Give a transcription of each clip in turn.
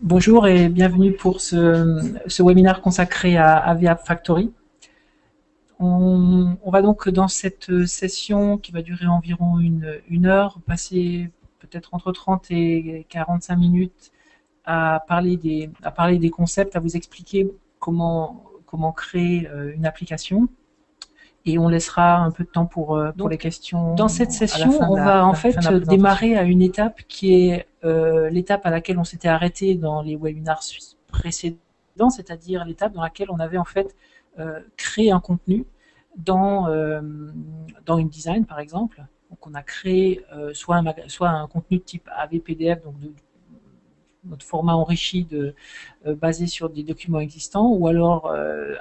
Bonjour et bienvenue pour ce webinaire consacré à VApp Factory. On va donc dans cette session qui va durer environ une heure, passer peut-être entre 30 et 45 minutes à parler des concepts, à vous expliquer comment créer une application. Et on laissera un peu de temps pour les questions. Dans cette session, on va en fait démarrer à une étape qui est l'étape à laquelle on s'était arrêté dans les webinars précédents, c'est-à-dire l'étape dans laquelle on avait en fait créé un contenu dans une design par exemple. Donc on a créé soit un contenu de type AVPDF, donc notre format enrichi basé sur des documents existants, ou alors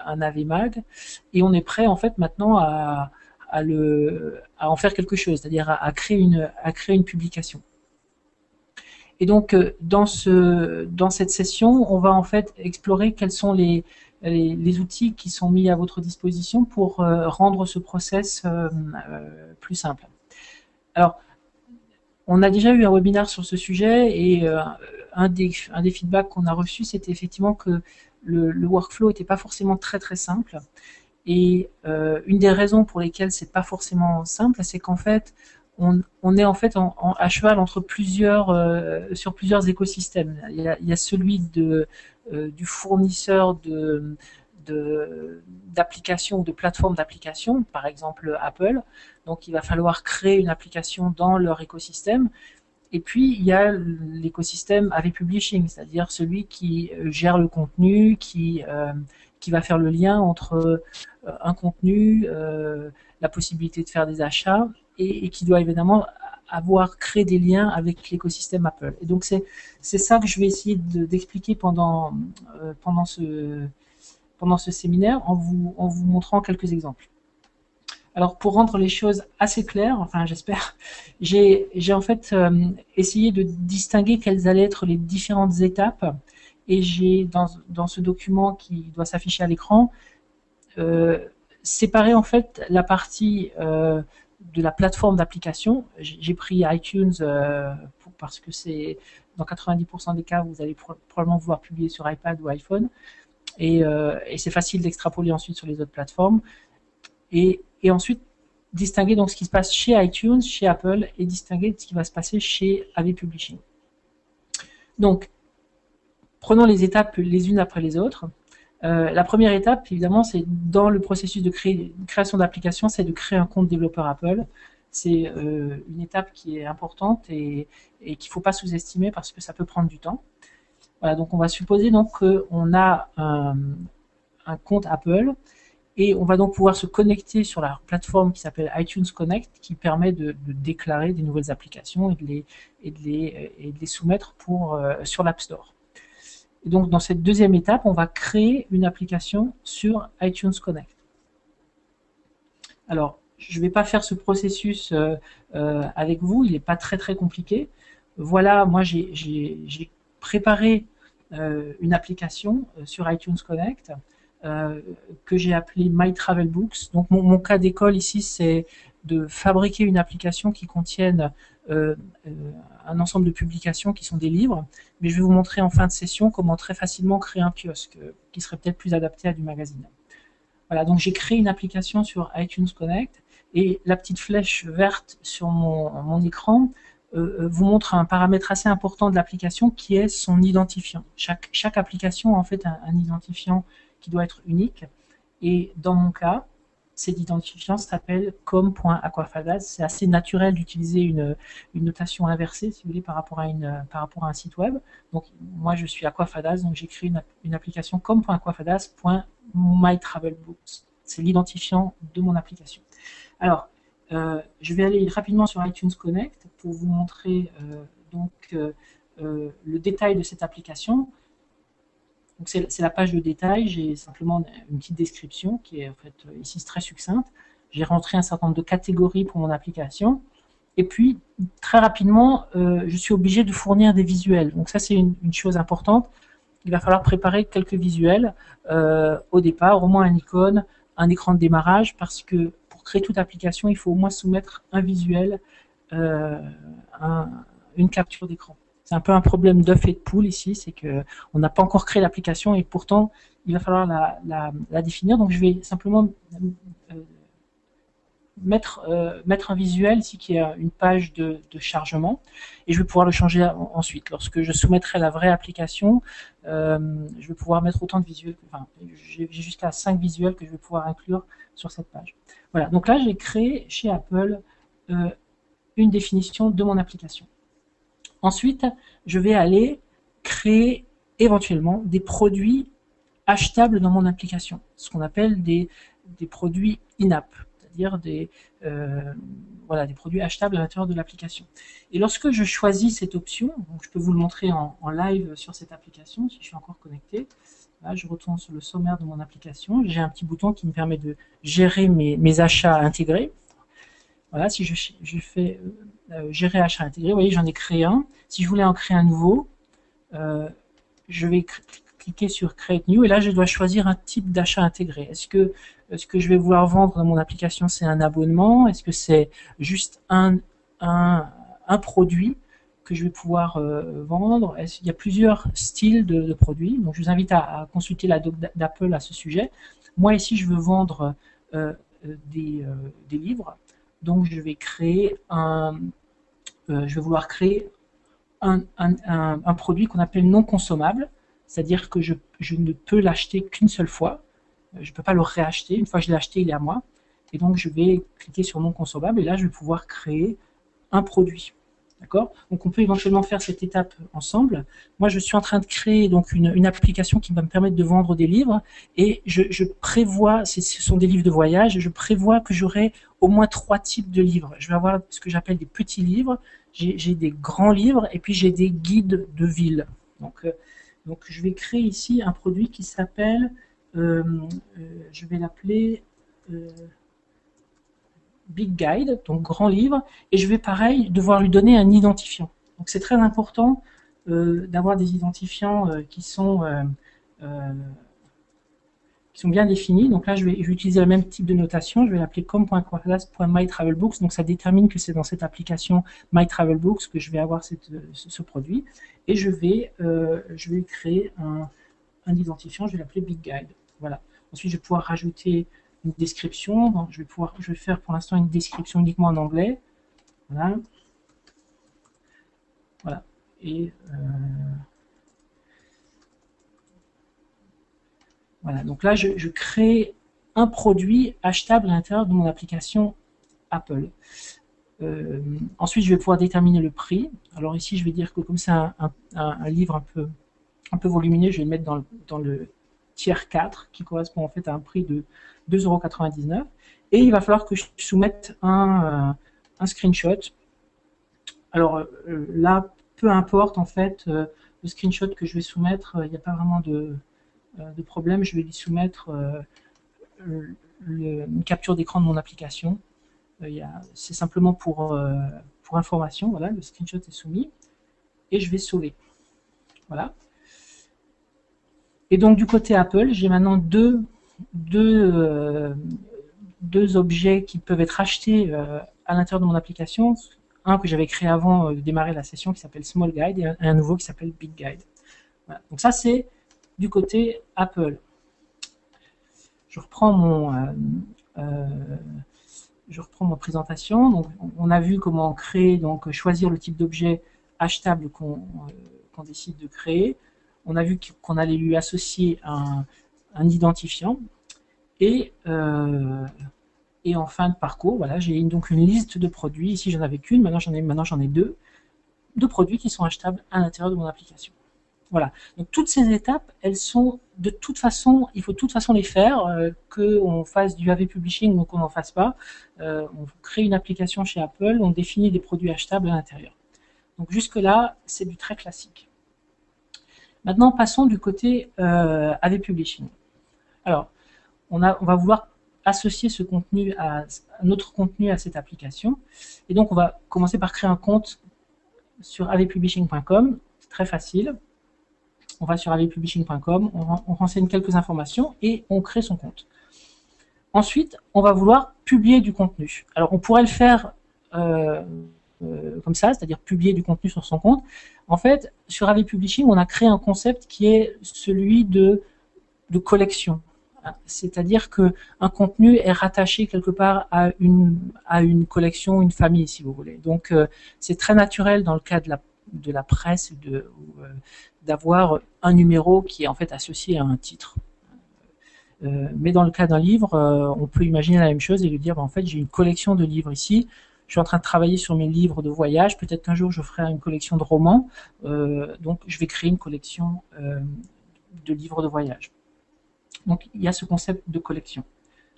un AVMag, et on est prêt en fait maintenant à en faire quelque chose, c'est-à-dire à créer une publication. Et donc dans cette session, on va en fait explorer quels sont les outils qui sont mis à votre disposition pour rendre ce process plus simple. Alors, on a déjà eu un webinaire sur ce sujet et un des feedbacks qu'on a reçus, c'était effectivement que le workflow n'était pas forcément très simple. Et une des raisons pour lesquelles c'est pas forcément simple, c'est qu'en fait, on est en fait à cheval entre sur plusieurs écosystèmes. Il y a celui du fournisseur d'applications ou de plateformes d'applications, par exemple Apple. Donc il va falloir créer une application dans leur écosystème. Et puis il y a l'écosystème AV Publishing, c'est-à-dire celui qui gère le contenu, qui va faire le lien entre un contenu, la possibilité de faire des achats, et qui doit évidemment avoir créé des liens avec l'écosystème Apple. Et donc c'est ça que je vais essayer d'expliquer pendant ce séminaire en vous montrant quelques exemples. Alors pour rendre les choses assez claires, enfin j'espère, j'ai en fait essayé de distinguer quelles allaient être les différentes étapes, et j'ai dans ce document qui doit s'afficher à l'écran séparé en fait la partie de la plateforme d'application. J'ai pris iTunes parce que c'est dans 90% des cas vous allez probablement vouloir publier sur iPad ou iPhone, et c'est facile d'extrapoler ensuite sur les autres plateformes. Et ensuite distinguer donc ce qui se passe chez iTunes, chez Apple, et distinguer ce qui va se passer chez AV Publishing. Donc, prenons les étapes les unes après les autres. La première étape, évidemment, c'est dans le processus de création d'application, c'est de créer un compte développeur Apple. C'est une étape qui est importante et qu'il ne faut pas sous-estimer parce que ça peut prendre du temps. Voilà, donc on va supposer donc qu'on a un compte Apple, et on va donc pouvoir se connecter sur la plateforme qui s'appelle iTunes Connect, qui permet de déclarer des nouvelles applications et de les soumettre sur l'App Store. Et donc dans cette deuxième étape, on va créer une application sur iTunes Connect. Alors, je ne vais pas faire ce processus avec vous, il n'est pas très compliqué. Voilà, moi j'ai préparé une application sur iTunes Connect que j'ai appelée My Travel Books. Donc mon cas d'école ici, c'est de fabriquer une application qui contienne un ensemble de publications qui sont des livres, mais je vais vous montrer en fin de session comment très facilement créer un kiosque qui serait peut-être plus adapté à du magazine. Voilà, donc j'ai créé une application sur iTunes Connect, et la petite flèche verte sur mon écran vous montre un paramètre assez important de l'application qui est son identifiant. Chaque application a en fait un identifiant qui doit être unique, et dans mon cas, cet identifiant s'appelle com.aquafadas. C'est assez naturel d'utiliser une notation inversée, si vous voulez, par rapport à un site web. Donc moi je suis Aquafadas, donc j'ai créé une application com.aquafadas.mytravelbooks. C'est l'identifiant de mon application. Alors, je vais aller rapidement sur iTunes Connect pour vous montrer le détail de cette application. Donc c'est la page de détail, j'ai simplement une petite description qui est en fait ici très succincte. J'ai rentré un certain nombre de catégories pour mon application. Et puis, très rapidement, je suis obligé de fournir des visuels. Donc ça, c'est une chose importante. Il va falloir préparer quelques visuels au départ, au moins une icône, un écran de démarrage, parce que pour créer toute application, il faut au moins soumettre un visuel, une capture d'écran. C'est un peu un problème d'œuf et de poule ici, c'est que on n'a pas encore créé l'application et pourtant il va falloir la définir. Donc je vais simplement mettre un visuel ici qui est une page de chargement et je vais pouvoir le changer ensuite. Lorsque je soumettrai la vraie application, je vais pouvoir mettre autant de visuels, enfin j'ai jusqu'à 5 visuels que je vais pouvoir inclure sur cette page. Voilà, donc là j'ai créé chez Apple une définition de mon application. Ensuite, je vais aller créer éventuellement des produits achetables dans mon application, ce qu'on appelle des produits in-app, c'est-à-dire voilà, des produits achetables à l'intérieur de l'application. Et lorsque je choisis cette option, donc je peux vous le montrer en live sur cette application, si je suis encore connecté. Là, je retourne sur le sommaire de mon application. J'ai un petit bouton qui me permet de gérer mes achats intégrés. Voilà, si je fais gérer achat intégré, vous voyez, j'en ai créé un. Si je voulais en créer un nouveau, je vais cliquer sur Create New et là, je dois choisir un type d'achat intégré. Est-ce que je vais vouloir vendre dans mon application, c'est un abonnement? Est-ce que c'est juste un produit que je vais pouvoir vendre? Il y a plusieurs styles de produits. Donc, je vous invite à consulter la doc d'Apple à ce sujet. Moi, ici, je veux vendre des livres. Donc, je vais créer je vais vouloir créer un produit qu'on appelle non consommable, c'est-à-dire que je ne peux l'acheter qu'une seule fois. Je ne peux pas le réacheter. Une fois que je l'ai acheté, il est à moi. Et donc, je vais cliquer sur non consommable et là, je vais pouvoir créer un produit. D'accord? Donc, on peut éventuellement faire cette étape ensemble. Moi, je suis en train de créer donc une application qui va me permettre de vendre des livres et je prévois, ce sont des livres de voyage, je prévois que j'aurai au moins 3 types de livres. Je vais avoir ce que j'appelle des petits livres, j'ai des grands livres et puis j'ai des guides de ville. Donc, je vais créer ici un produit qui s'appelle, je vais l'appeler Big Guide, donc grand livre, et je vais pareil devoir lui donner un identifiant. Donc c'est très important d'avoir des identifiants qui sont bien définis. Donc là, je vais utiliser le même type de notation. Je vais l'appeler com.class.mytravelbooks. Donc ça détermine que c'est dans cette application MyTravelBooks que je vais avoir ce produit. Et je vais créer un identifiant. Je vais l'appeler Big Guide. Voilà. Ensuite, je vais pouvoir rajouter une description. Donc, je vais faire pour l'instant une description uniquement en anglais. Voilà. Voilà. Et voilà, donc là, je crée un produit achetable à l'intérieur de mon application Apple. Ensuite, je vais pouvoir déterminer le prix. Alors ici, je vais dire que comme c'est un livre un peu volumineux, je vais le mettre dans le tiers 4, qui correspond en fait à un prix de 2,99 €. Et il va falloir que je soumette un screenshot. Alors là, peu importe en fait le screenshot que je vais soumettre, il n'y a pas vraiment de problème. Je vais lui soumettre une capture d'écran de mon application. C'est simplement pour information. Voilà, le screenshot est soumis et je vais sauver. Voilà. Et donc du côté Apple, j'ai maintenant deux objets qui peuvent être achetés à l'intérieur de mon application. Un que j'avais créé avant de démarrer la session qui s'appelle Small Guide et un nouveau qui s'appelle Big Guide. Voilà. Donc ça c'est du côté Apple. Je reprends ma présentation. Donc, on a vu comment créer, donc choisir le type d'objet achetable qu'on décide de créer. On a vu qu'on allait lui associer un identifiant. Et en fin de parcours, voilà, j'ai donc une liste de produits. Ici, j'en avais qu'une. Maintenant, j'en ai deux produits qui sont achetables à l'intérieur de mon application. Voilà. Donc toutes ces étapes, elles sont de toute façon, il faut de toute façon les faire, qu'on fasse du AV Publishing ou qu'on n'en fasse pas. On crée une application chez Apple, on définit des produits achetables à l'intérieur. Donc jusque-là, c'est du très classique. Maintenant, passons du côté AV Publishing. Alors, on va vouloir associer ce contenu notre contenu à cette application. Et donc, on va commencer par créer un compte sur avpublishing.com. C'est très facile. On va sur avpublishing.com, on renseigne quelques informations et on crée son compte. Ensuite, on va vouloir publier du contenu. Alors, on pourrait le faire comme ça, c'est-à-dire publier du contenu sur son compte. En fait, sur AV Publishing, on a créé un concept qui est celui de collection. C'est-à-dire qu'un contenu est rattaché quelque part à une collection, une famille, si vous voulez. Donc, c'est très naturel dans le cas de la presse d'avoir un numéro qui est en fait associé à un titre. Mais dans le cas d'un livre, on peut imaginer la même chose et lui dire, en fait, j'ai une collection de livres ici. Je suis en train de travailler sur mes livres de voyage. Peut-être qu'un jour, je ferai une collection de romans. Donc, je vais créer une collection de livres de voyage. Donc, il y a ce concept de collection.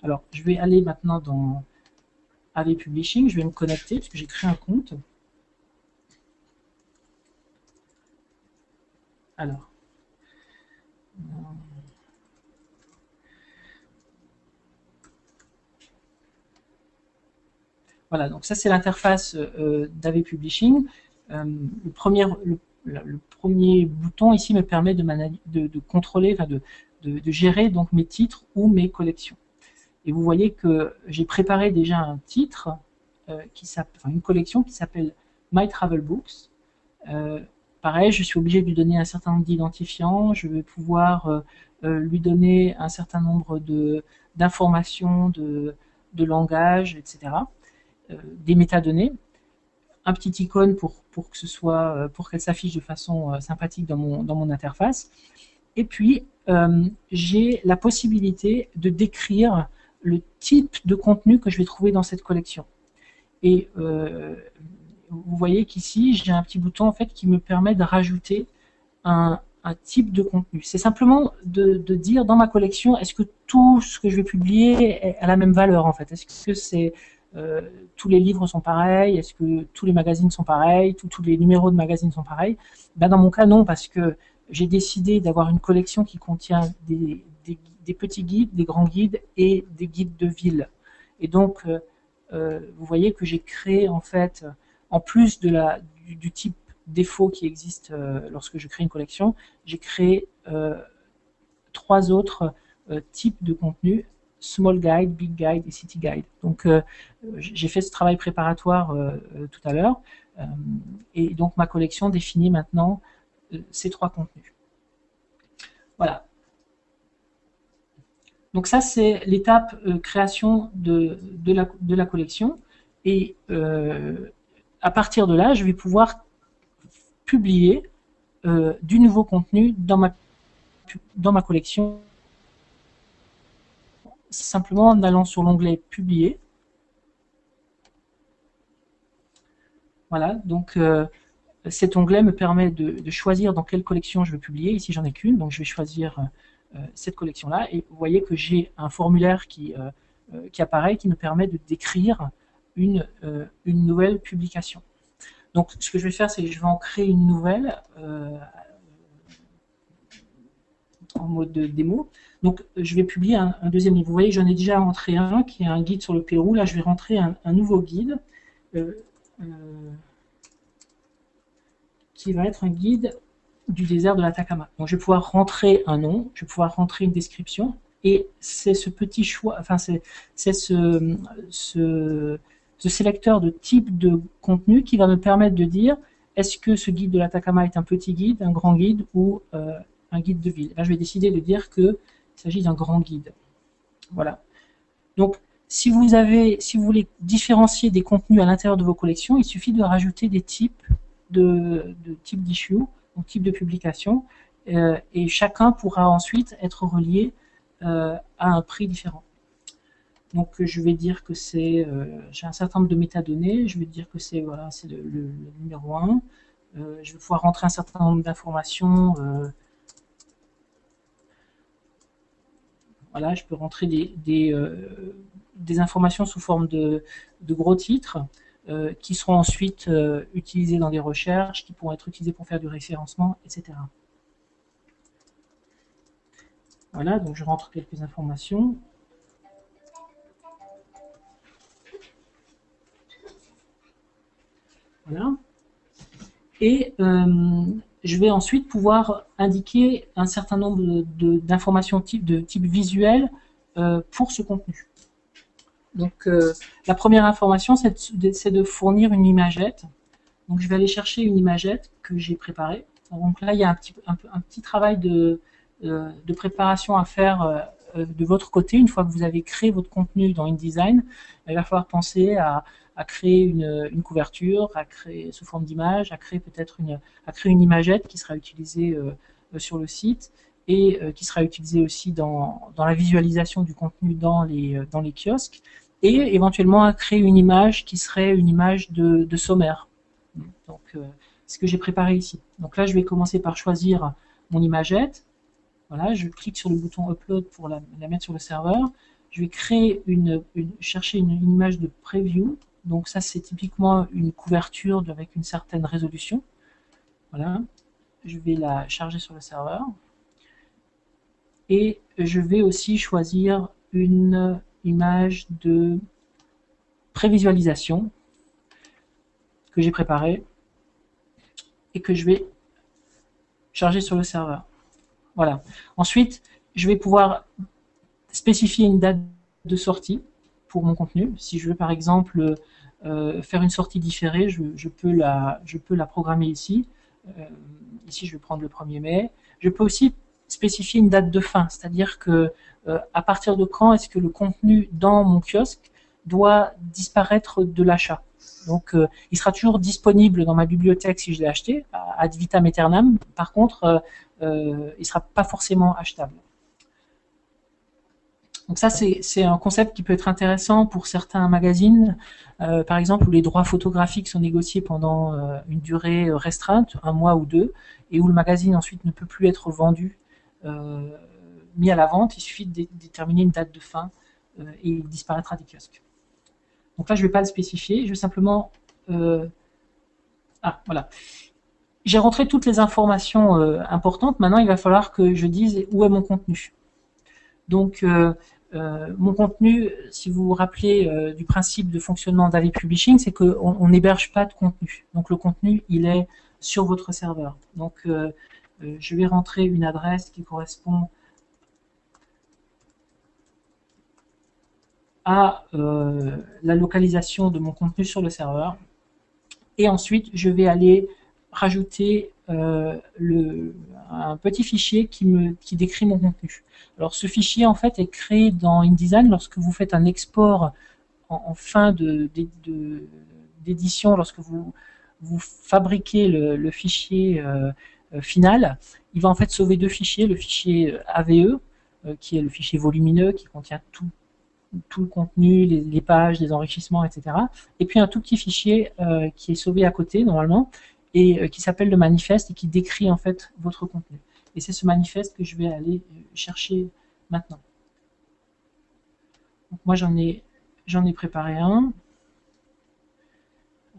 Alors, je vais aller maintenant dans AV Publishing. Je vais me connecter parce que j'ai créé un compte. Alors. Voilà, donc ça c'est l'interface d'AV Publishing. Le premier bouton ici me permet de contrôler, enfin de gérer donc mes titres ou mes collections. Et vous voyez que j'ai préparé déjà un titre, une collection qui s'appelle My Travel Books. Pareil, je suis obligé de lui donner un certain nombre d'identifiants. Je vais pouvoir lui donner un certain nombre d'informations, de langage, etc. Des métadonnées, un petit icône pour qu'elle s'affiche de façon sympathique dans mon interface. Et puis j'ai la possibilité de décrire le type de contenu que je vais trouver dans cette collection. Et vous voyez qu'ici j'ai un petit bouton en fait qui me permet de rajouter un type de contenu. C'est simplement de dire dans ma collection, est-ce que tout ce que je vais publier a la même valeur en fait? Est-ce que c'est tous les livres sont pareils? Est-ce que tous les magazines sont pareils? Tous les numéros de magazines sont pareils? Ben dans mon cas, non, parce que j'ai décidé d'avoir une collection qui contient des petits guides, des grands guides et des guides de ville. Et donc, vous voyez que j'ai créé, en fait, en plus du type défaut qui existe lorsque je crée une collection, j'ai créé 3 autres types de contenus: Small Guide, Big Guide et City Guide. Donc j'ai fait ce travail préparatoire tout à l'heure, et donc ma collection définit maintenant ces 3 contenus. Voilà. Donc ça c'est l'étape création de la collection, et à partir de là je vais pouvoir publier du nouveau contenu dans ma collection, simplement en allant sur l'onglet Publier. Voilà, donc cet onglet me permet de choisir dans quelle collection je veux publier. Ici, j'en ai qu'une, donc je vais choisir cette collection-là. Et vous voyez que j'ai un formulaire qui apparaît, qui me permet de décrire une nouvelle publication. Donc, ce que je vais faire, c'est que je vais en créer une nouvelle en mode démo. Donc, je vais publier un deuxième livre. Vous voyez, j'en ai déjà rentré un qui est un guide sur le Pérou. Là, je vais rentrer un nouveau guide qui va être un guide du désert de l'Atacama. Donc, je vais pouvoir rentrer un nom, je vais pouvoir rentrer une description, et c'est ce petit choix, enfin, c'est ce sélecteur de type de contenu qui va me permettre de dire est-ce que ce guide de l'Atacama est un petit guide, un grand guide ou un guide de ville. Là, je vais décider de dire qu'il s'agit d'un grand guide. Voilà. Donc, si vous voulez différencier des contenus à l'intérieur de vos collections, il suffit de rajouter des types de types d'issue, donc type de publication, et chacun pourra ensuite être relié à un prix différent. Donc je vais dire que c'est, j'ai un certain nombre de métadonnées, je vais dire que c'est voilà, c'est le numéro 1. Je vais pouvoir rentrer un certain nombre d'informations. Voilà, je peux rentrer des informations sous forme de gros titres qui seront ensuite utilisés dans des recherches, qui pourront être utilisés pour faire du référencement, etc. Voilà, donc je rentre quelques informations. Voilà. Et je vais ensuite pouvoir indiquer un certain nombre d'informations de type visuel pour ce contenu. Donc, la première information, c'est de fournir une imagette. Donc, je vais aller chercher une imagette que j'ai préparée. Donc là, il y a un petit travail de préparation à faire de votre côté. Une fois que vous avez créé votre contenu dans InDesign, il va falloir penser à créer une couverture, à créer sous forme d'image, à créer peut-être une imagette qui sera utilisée sur le site et qui sera utilisée aussi dans la visualisation du contenu dans les kiosques, et éventuellement à créer une image qui serait une image de sommaire. Donc, ce que j'ai préparé ici. Donc là, je vais commencer par choisir mon imagette. Voilà, je clique sur le bouton Upload pour la mettre sur le serveur. Je vais créer chercher une image de preview. Donc ça, c'est typiquement une couverture avec une certaine résolution. Voilà, je vais la charger sur le serveur. Et je vais aussi choisir une image de prévisualisation que j'ai préparée et que je vais charger sur le serveur. Voilà. Ensuite, je vais pouvoir spécifier une date de sortie pour mon contenu. Si je veux par exemple faire une sortie différée, je peux la programmer ici. Ici, je vais prendre le 1er mai. Je peux aussi spécifier une date de fin, c'est-à-dire que à partir de quand est-ce que le contenu dans mon kiosque doit disparaître de l'achat. Donc, il sera toujours disponible dans ma bibliothèque si je l'ai acheté, ad vitam aeternam. Par contre, il ne sera pas forcément achetable. Donc ça, c'est un concept qui peut être intéressant pour certains magazines, par exemple, où les droits photographiques sont négociés pendant une durée restreinte, 1 mois ou 2, et où le magazine ensuite ne peut plus être vendu, mis à la vente. Il suffit de déterminer une date de fin et il disparaîtra des kiosques. Donc là, je ne vais pas le spécifier, je vais simplement... voilà. J'ai rentré toutes les informations importantes. Maintenant, il va falloir que je dise où est mon contenu. Donc, mon contenu, si vous vous rappelez du principe de fonctionnement d'AV Publishing, c'est qu'on n'héberge pas de contenu. Donc, le contenu, il est sur votre serveur. Donc, je vais rentrer une adresse qui correspond à la localisation de mon contenu sur le serveur. Et ensuite, je vais aller rajouter un petit fichier qui décrit mon contenu. Alors, ce fichier, en fait, est créé dans InDesign lorsque vous faites un export en fin d'édition, lorsque vous fabriquez le fichier final. Il va en fait sauver 2 fichiers, le fichier AVE, qui est le fichier volumineux, qui contient tout le contenu, les pages, les enrichissements, etc. Et puis un tout petit fichier qui est sauvé à côté, normalement, et qui s'appelle le manifeste et qui décrit en fait votre contenu. Et c'est ce manifeste que je vais aller chercher maintenant. Donc moi, j'en ai préparé un.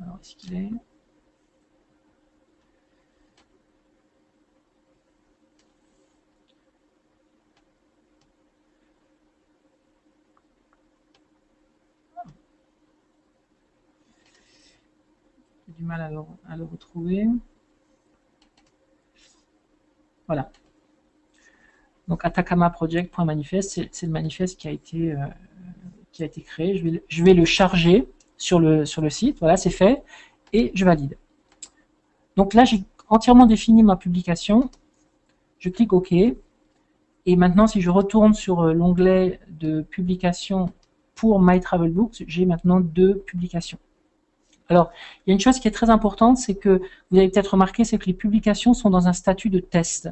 Alors, est-ce qu'il est... J'ai du mal à le retrouver. Voilà. Donc atacamaproject.manifest, c'est le manifeste qui a été créé. Je vais le charger sur le site. Voilà, c'est fait. Et je valide. Donc là, j'ai entièrement défini ma publication. Je clique OK. Et maintenant, si je retourne sur l'onglet de publication pour My Travel Books, j'ai maintenant 2 publications. Alors, il y a une chose qui est très importante, c'est que vous avez peut-être remarqué, c'est que les publications sont dans un statut de test.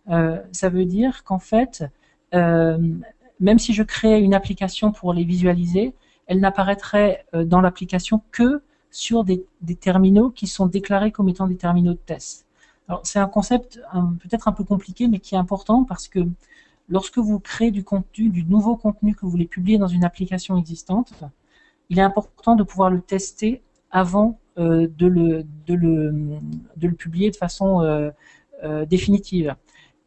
Ça veut dire qu'en fait, même si je crée une application pour les visualiser, elle n'apparaîtrait dans l'application que sur des terminaux qui sont déclarés comme étant des terminaux de test. Alors, c'est un concept peut-être un peu compliqué, mais qui est important parce que lorsque vous créez du contenu, du nouveau contenu que vous voulez publier dans une application existante, il est important de pouvoir le tester avant de le publier de façon définitive.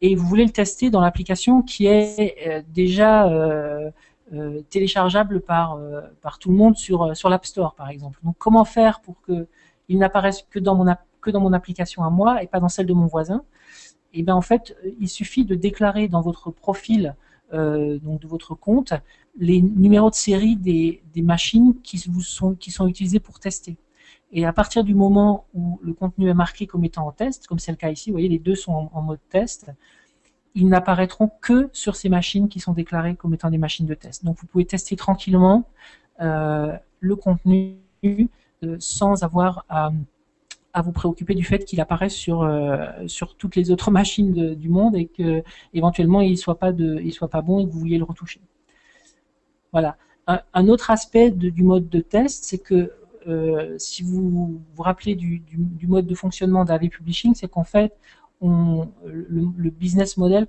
Et vous voulez le tester dans l'application qui est déjà téléchargeable par tout le monde sur l'App Store, par exemple. Donc, comment faire pour qu'il n'apparaisse que dans mon application à moi et pas dans celle de mon voisin? Et bien, en fait, il suffit de déclarer dans votre profil donc de votre compte, les numéros de série des machines qui sont utilisées pour tester. Et à partir du moment où le contenu est marqué comme étant en test, comme c'est le cas ici, vous voyez, les deux sont en mode test, ils n'apparaîtront que sur ces machines qui sont déclarées comme étant des machines de test. Donc vous pouvez tester tranquillement le contenu sans avoir à vous préoccuper du fait qu'il apparaisse sur toutes les autres machines du monde et que éventuellement il soit pas bon et que vous vouliez le retoucher. Voilà. Un autre aspect du mode de test, c'est que si vous vous rappelez du mode de fonctionnement d'AV Publishing, c'est qu'en fait, le business model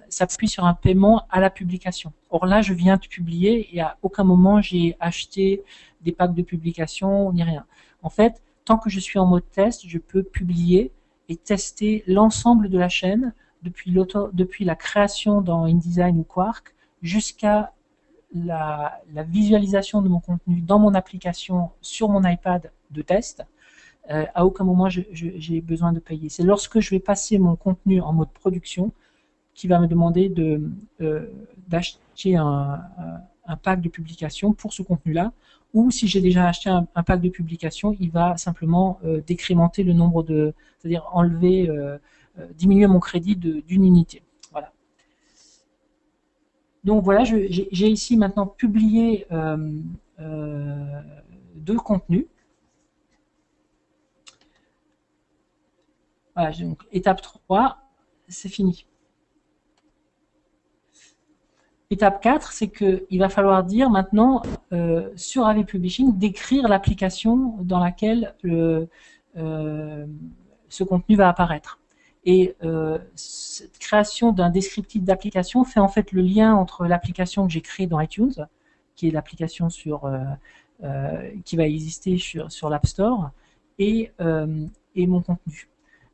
s'appuie sur un paiement à la publication. Or là, je viens de publier et à aucun moment j'ai acheté des packs de publication ni rien. En fait, tant que je suis en mode test, je peux publier et tester l'ensemble de la chaîne depuis la création dans InDesign ou Quark jusqu'à la visualisation de mon contenu dans mon application sur mon iPad de test. À aucun moment j'ai besoin de payer. C'est lorsque je vais passer mon contenu en mode production qui va me demander d'acheter un pack de publication pour ce contenu-là, ou si j'ai déjà acheté un pack de publication, il va simplement décrémenter le nombre c'est-à-dire diminuer mon crédit d'une unité. Voilà. Donc voilà, j'ai ici maintenant publié deux contenus. Voilà, donc étape 3, c'est fini. Étape 4, c'est qu'il va falloir dire maintenant sur AV Publishing décrire l'application dans laquelle ce contenu va apparaître. Et cette création d'un descriptif d'application fait en fait le lien entre l'application que j'ai créée dans iTunes, qui est l'application qui va exister sur l'App Store, et mon contenu.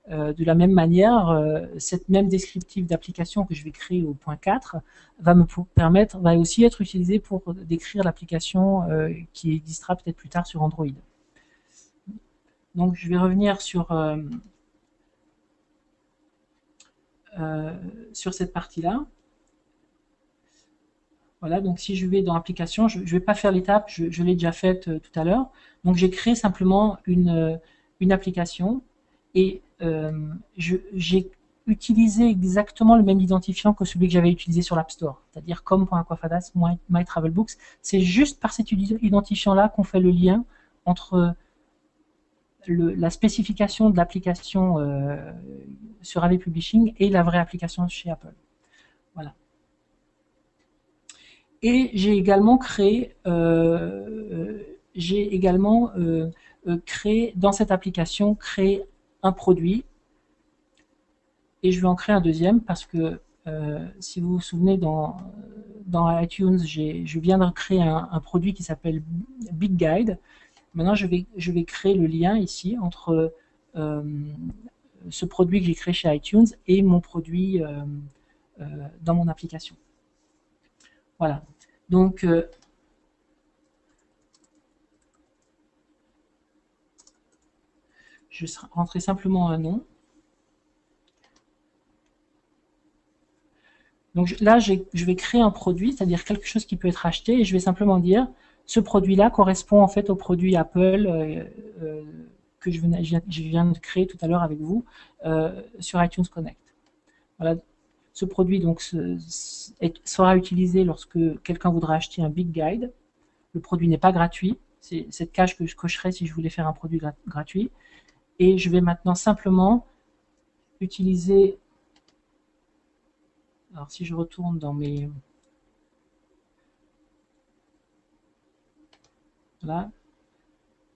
De la même manière, cette même descriptif d'application que je vais créer au point 4 va aussi être utilisé pour décrire l'application qui existera peut-être plus tard sur Android. Donc je vais revenir sur cette partie-là. Voilà, donc si je vais dans l'application, je ne vais pas faire l'étape, je l'ai déjà faite tout à l'heure. Donc j'ai créé simplement une application et j'ai utilisé exactement le même identifiant que celui que j'avais utilisé sur l'App Store, c'est-à-dire com.aquafadas, My Travel Books. C'est juste par cet identifiant-là qu'on fait le lien entre la spécification de l'application sur AV Publishing et la vraie application chez Apple. Voilà. Et j'ai également créé dans cette application un produit, et je vais en créer un deuxième parce que si vous vous souvenez, dans iTunes, je viens de créer un produit qui s'appelle Big Guide. Maintenant, je vais créer le lien ici entre ce produit que j'ai créé chez iTunes et mon produit dans mon application. Voilà. Donc, je vais rentrer simplement un nom. Donc là, je vais créer un produit, c'est-à-dire quelque chose qui peut être acheté, et je vais simplement dire ce produit-là correspond en fait au produit Apple que je viens de créer tout à l'heure avec vous sur iTunes Connect. Voilà. Ce produit donc sera utilisé lorsque quelqu'un voudra acheter un Big Guide. Le produit n'est pas gratuit, c'est cette case que je cocherais si je voulais faire un produit gratuit. Et je vais maintenant simplement utiliser. Alors si je retourne dans mes. Voilà.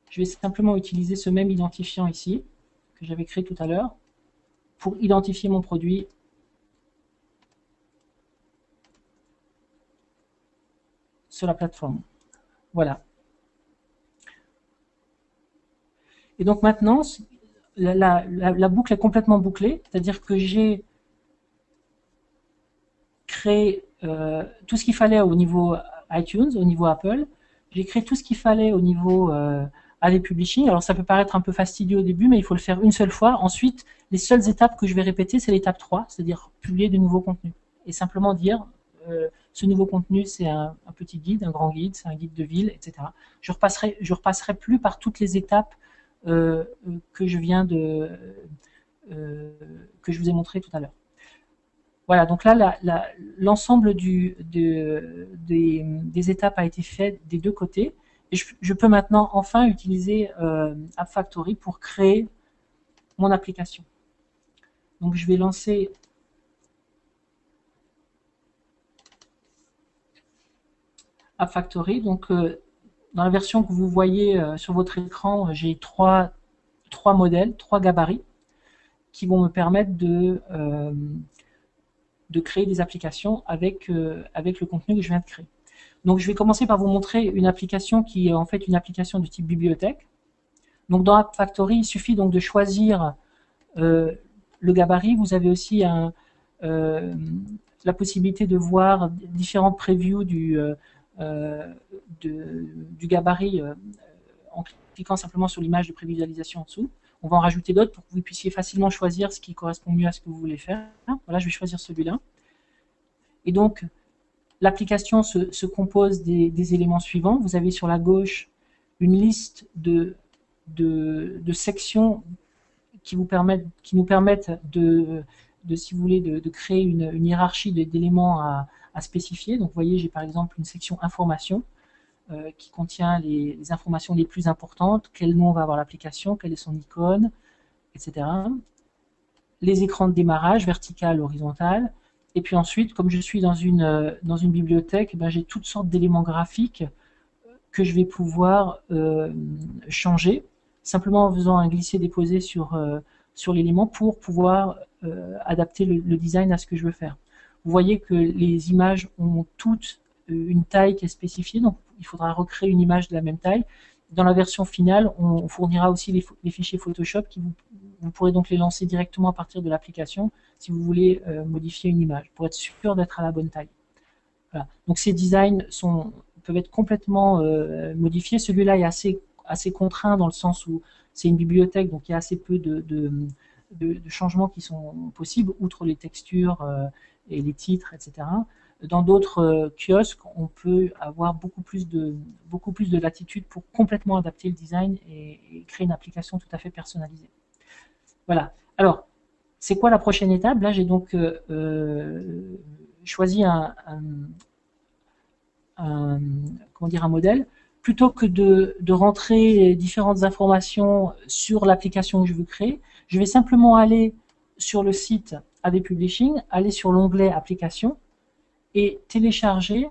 Je vais simplement utiliser ce même identifiant ici, que j'avais créé tout à l'heure, pour identifier mon produit sur la plateforme. Voilà. Et donc maintenant, la boucle est complètement bouclée, c'est-à-dire que j'ai créé tout ce qu'il fallait au niveau iTunes, au niveau Apple. J'ai créé tout ce qu'il fallait au niveau AV Publishing. Alors ça peut paraître un peu fastidieux au début, mais il faut le faire une seule fois. Ensuite, les seules étapes que je vais répéter, c'est l'étape 3, c'est-à-dire publier de nouveaux contenus. Et simplement dire, ce nouveau contenu, c'est un petit guide, un grand guide, c'est un guide de ville, etc. Je repasserai plus par toutes les étapes que je viens que je vous ai montré tout à l'heure. Voilà, donc là, l'ensemble des étapes a été fait des deux côtés. Et je peux maintenant enfin utiliser App Factory pour créer mon application. Donc je vais lancer App Factory. Donc dans la version que vous voyez sur votre écran, j'ai trois modèles, trois gabarits qui vont me permettre de créer des applications avec le contenu que je viens de créer. Donc je vais commencer par vous montrer une application qui est en fait une application de type bibliothèque. Donc dans App Factory, il suffit donc de choisir le gabarit. Vous avez aussi la possibilité de voir différentes previews du gabarit en cliquant simplement sur l'image de prévisualisation en dessous. On va en rajouter d'autres pour que vous puissiez facilement choisir ce qui correspond mieux à ce que vous voulez faire. Voilà, je vais choisir celui-là. Et donc, l'application se compose des éléments suivants. Vous avez sur la gauche une liste de sections qui nous permettent si vous voulez, de créer une hiérarchie d'éléments à spécifier. Donc, vous voyez, j'ai par exemple une section information qui contient les informations les plus importantes, quel nom va avoir l'application, quelle est son icône, etc. Les écrans de démarrage, vertical, horizontal. Et puis ensuite, comme je suis dans une bibliothèque, j'ai toutes sortes d'éléments graphiques que je vais pouvoir changer, simplement en faisant un glisser-déposer sur l'élément pour pouvoir adapter le design à ce que je veux faire. Vous voyez que les images ont toutes une taille qui est spécifiée, donc il faudra recréer une image de la même taille. Dans la version finale, on fournira aussi les fichiers Photoshop vous pourrez donc les lancer directement à partir de l'application si vous voulez modifier une image, pour être sûr d'être à la bonne taille. Voilà. Donc ces designs peuvent être complètement modifiés. Celui-là est assez contraint dans le sens où c'est une bibliothèque, donc il y a assez peu de changements qui sont possibles, outre les textures et les titres, etc. Dans d'autres kiosques, on peut avoir beaucoup plus de latitude pour complètement adapter le design et créer une application tout à fait personnalisée. Voilà. Alors, c'est quoi la prochaine étape? Là, j'ai donc choisi un modèle. Plutôt que de rentrer différentes informations sur l'application que je veux créer, je vais simplement aller sur le site AD Publishing, aller sur l'onglet application et télécharger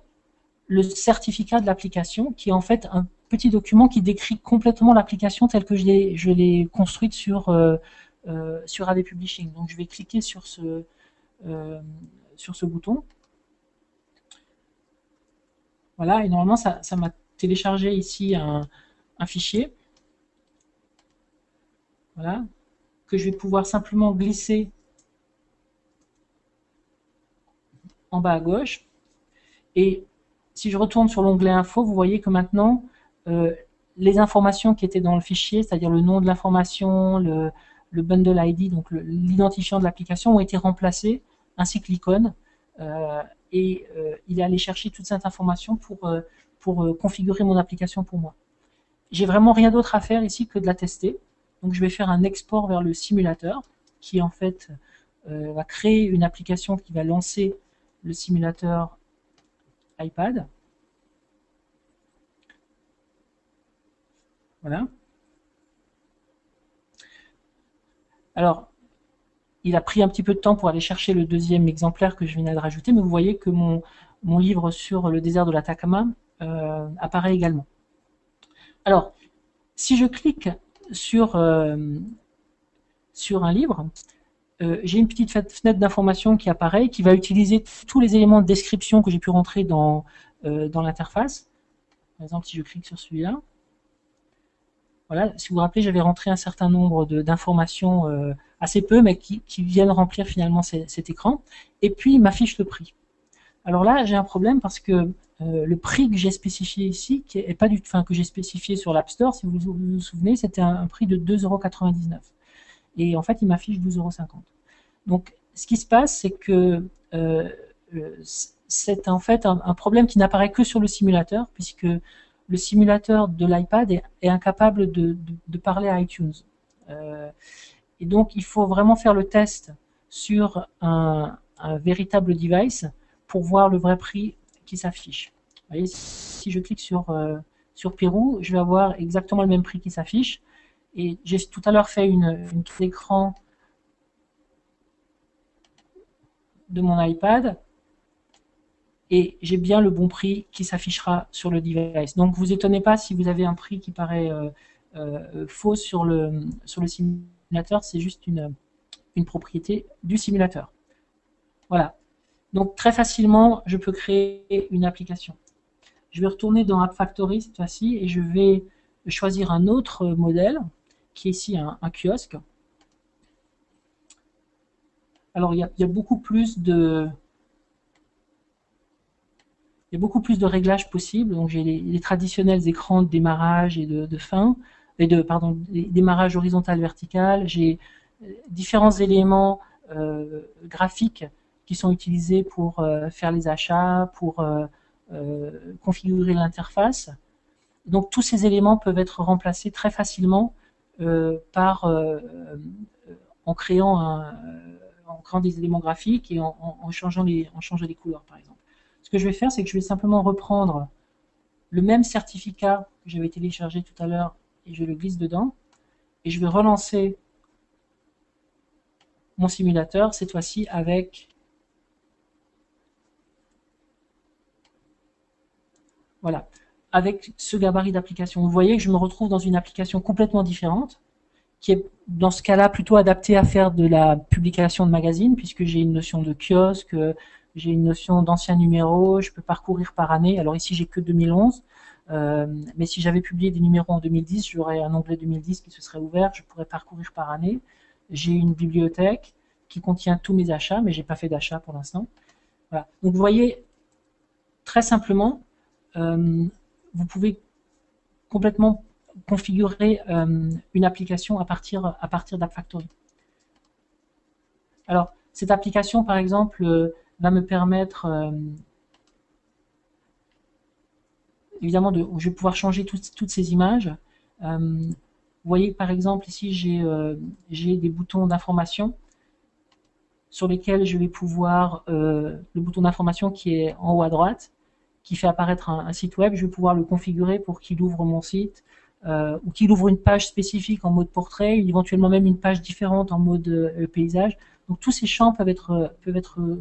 le certificat de l'application, qui est en fait un petit document qui décrit complètement l'application telle que je l'ai construite sur AD Publishing. Donc je vais cliquer sur ce bouton. Voilà, et normalement ça m'a téléchargé ici un fichier. Voilà, que je vais pouvoir simplement glisser en bas à gauche. Et si je retourne sur l'onglet info, vous voyez que maintenant les informations qui étaient dans le fichier, c'est-à-dire le nom de l'information, le bundle ID, donc l'identifiant de l'application, ont été remplacés, ainsi que l'icône. Et il est allé chercher toute cette information pour configurer mon application pour moi. J'ai vraiment rien d'autre à faire ici que de la tester. Donc je vais faire un export vers le simulateur qui en fait va créer une application qui va lancer le simulateur iPad. Voilà. Alors, il a pris un petit peu de temps pour aller chercher le deuxième exemplaire que je viens de rajouter, mais vous voyez que mon livre sur le désert de l'Atacama apparaît également. Alors, si je clique sur un livre, j'ai une petite fenêtre d'information qui apparaît, qui va utiliser tous les éléments de description que j'ai pu rentrer dans l'interface. Par exemple, si je clique sur celui-là, voilà, si vous vous rappelez, j'avais rentré un certain nombre d'informations, assez peu, mais qui viennent remplir finalement cet écran. Et puis, ma fiche de prix. Alors là, j'ai un problème parce que le prix que j'ai spécifié ici, que j'ai spécifié sur l'App Store, si vous vous souvenez, c'était un prix de 2,99 €. Et en fait, il m'affiche 12,50 €. Donc, ce qui se passe, c'est que c'est en fait un problème qui n'apparaît que sur le simulateur, puisque le simulateur de l'iPad est incapable de parler à iTunes. Et donc, il faut vraiment faire le test sur un véritable device pour voir le vrai prix qui s'affiche. Vous voyez, si je clique sur Pirou, je vais avoir exactement le même prix qui s'affiche. Et j'ai tout à l'heure fait une carte d'écran de mon iPad et j'ai bien le bon prix qui s'affichera sur le device. Donc vous étonnez pas si vous avez un prix qui paraît faux sur le simulateur, c'est juste une propriété du simulateur. Voilà. Donc très facilement, je peux créer une application. Je vais retourner dans App Factory cette fois-ci et je vais choisir un autre modèle qui est ici un kiosque. Alors il y a beaucoup plus de réglages possibles. Donc j'ai les traditionnels écrans de démarrage et de fin, et pardon, démarrage horizontal, vertical. J'ai différents éléments graphiques qui sont utilisés pour faire les achats, pour configurer l'interface. Donc tous ces éléments peuvent être remplacés très facilement en créant des éléments graphiques et en changeant les couleurs, par exemple. Ce que je vais faire, c'est que je vais simplement reprendre le même certificat que j'avais téléchargé tout à l'heure et je le glisse dedans. Et je vais relancer mon simulateur, cette fois-ci avec... Voilà, avec ce gabarit d'application. Vous voyez que je me retrouve dans une application complètement différente, qui est dans ce cas-là plutôt adaptée à faire de la publication de magazines, puisque j'ai une notion de kiosque, j'ai une notion d'anciens numéros, je peux parcourir par année. Alors ici, j'ai que 2011, mais si j'avais publié des numéros en 2010, j'aurais un onglet 2010 qui se serait ouvert, je pourrais parcourir par année. J'ai une bibliothèque qui contient tous mes achats, mais j'ai pas fait d'achat pour l'instant. Voilà. Donc vous voyez, très simplement, vous pouvez complètement configurer une application à partir d'App Factory. Alors, cette application, par exemple, va me permettre, évidemment, je vais pouvoir changer toutes ces images. Vous voyez, par exemple, ici, j'ai des boutons d'information sur lesquels je vais pouvoir, le bouton d'information qui est en haut à droite, qui fait apparaître un site web, je vais pouvoir le configurer pour qu'il ouvre mon site, ou qu'il ouvre une page spécifique en mode portrait, éventuellement même une page différente en mode paysage. Donc tous ces champs peuvent être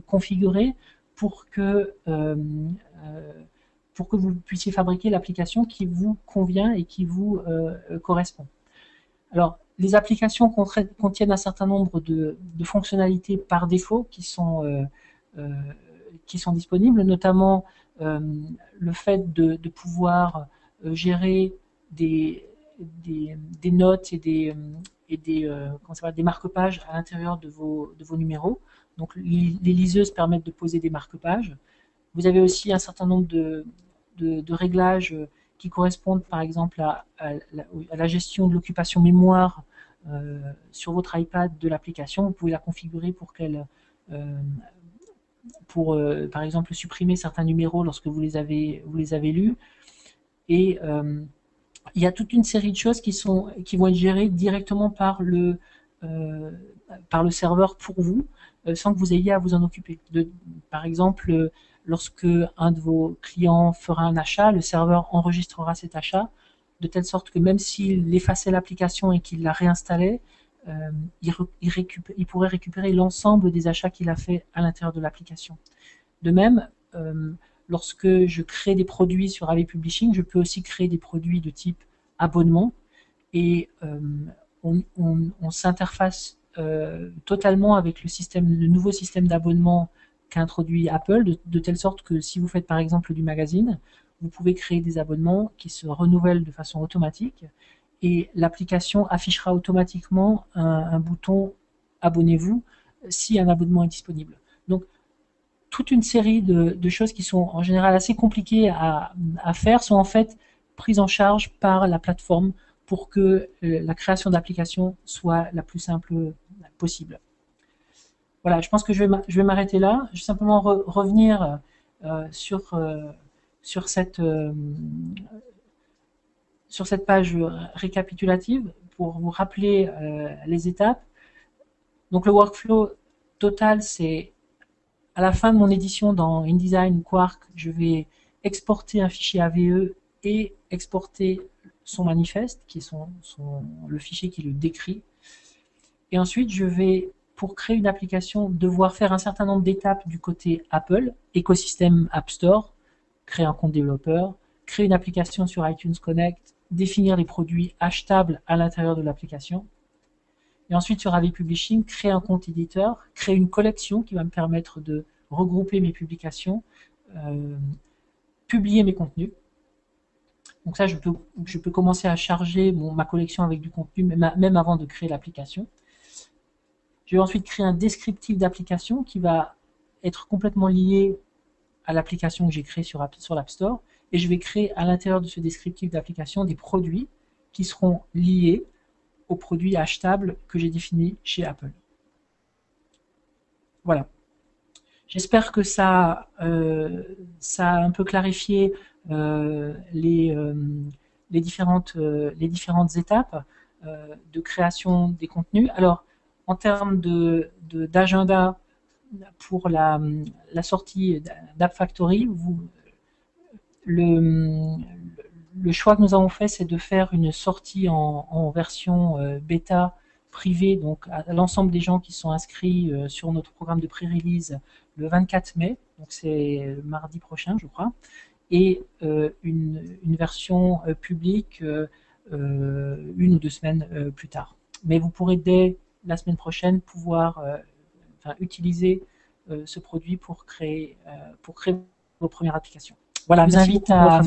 configurés pour que vous puissiez fabriquer l'application qui vous convient et qui vous correspond. Alors, les applications contiennent un certain nombre de fonctionnalités par défaut qui sont disponibles, notamment le fait de pouvoir gérer des notes et des marque-pages à l'intérieur de vos numéros. Donc les liseuses permettent de poser des marque-pages. Vous avez aussi un certain nombre de réglages qui correspondent par exemple à la gestion de l'occupation mémoire sur votre iPad de l'application. Vous pouvez la configurer pour qu'elle par exemple supprimer certains numéros lorsque vous les avez lus. Et il y a toute une série de choses qui vont être gérées directement par le serveur pour vous, sans que vous ayez à vous en occuper. Par exemple, lorsque un de vos clients fera un achat, le serveur enregistrera cet achat, de telle sorte que même s'il effaçait l'application et qu'il la réinstallait, il pourrait récupérer l'ensemble des achats qu'il a fait à l'intérieur de l'application. De même, lorsque je crée des produits sur AV Publishing, je peux aussi créer des produits de type abonnement et on s'interface totalement avec le nouveau système d'abonnement qu'a introduit Apple, de telle sorte que si vous faites par exemple du magazine, vous pouvez créer des abonnements qui se renouvellent de façon automatique et l'application affichera automatiquement un bouton abonnez-vous si un abonnement est disponible. Donc toute une série de choses qui sont en général assez compliquées à faire sont en fait prises en charge par la plateforme pour que la création d'applications soit la plus simple possible. Voilà, je pense que je vais m'arrêter là. Je vais simplement revenir sur cette page récapitulative pour vous rappeler les étapes. Donc le workflow total, c'est à la fin de mon édition dans InDesign ou Quark, je vais exporter un fichier AVE et exporter son manifeste, qui est le fichier qui le décrit. Et ensuite, je vais, pour créer une application, devoir faire un certain nombre d'étapes du côté Apple, écosystème App Store, créer un compte développeur, créer une application sur iTunes Connect, définir les produits achetables à l'intérieur de l'application. Et ensuite, sur AV Publishing, créer un compte éditeur, créer une collection qui va me permettre de regrouper mes publications, publier mes contenus. Donc ça, je peux commencer à charger ma collection avec du contenu, même avant de créer l'application. Je vais ensuite créer un descriptif d'application qui va être complètement lié à l'application que j'ai créée sur l'App Store. Et je vais créer à l'intérieur de ce descriptif d'application des produits qui seront liés aux produits achetables que j'ai définis chez Apple. Voilà. J'espère que ça a un peu clarifié les différentes étapes de création des contenus. Alors, en termes d'agenda pour la sortie d'App Factory, le choix que nous avons fait, c'est de faire une sortie en version bêta privée, donc à l'ensemble des gens qui sont inscrits sur notre programme de pré-release le 24 mai, donc c'est mardi prochain, je crois, et une version publique 1 ou 2 semaines plus tard. Mais vous pourrez dès la semaine prochaine pouvoir utiliser ce produit pour créer vos premières applications. Voilà, je vous invite à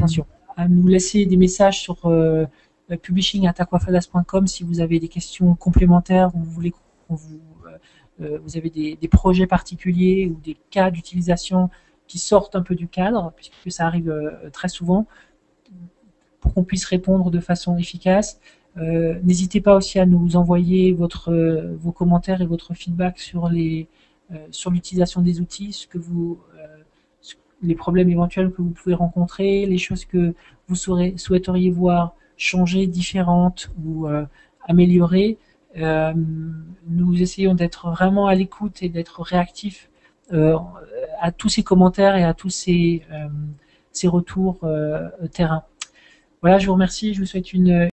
nous laisser des messages sur publishing@aquafadas.com si vous avez des questions complémentaires ou vous voulez vous avez des projets particuliers ou des cas d'utilisation qui sortent un peu du cadre, puisque ça arrive très souvent, pour qu'on puisse répondre de façon efficace. N'hésitez pas aussi à nous envoyer vos commentaires et votre feedback sur l'utilisation des outils, les problèmes éventuels que vous pouvez rencontrer, les choses que vous souhaiteriez voir changer, différentes ou améliorer. Nous essayons d'être vraiment à l'écoute et d'être réactifs à tous ces commentaires et à tous ces retours terrain. Voilà, je vous remercie, je vous souhaite une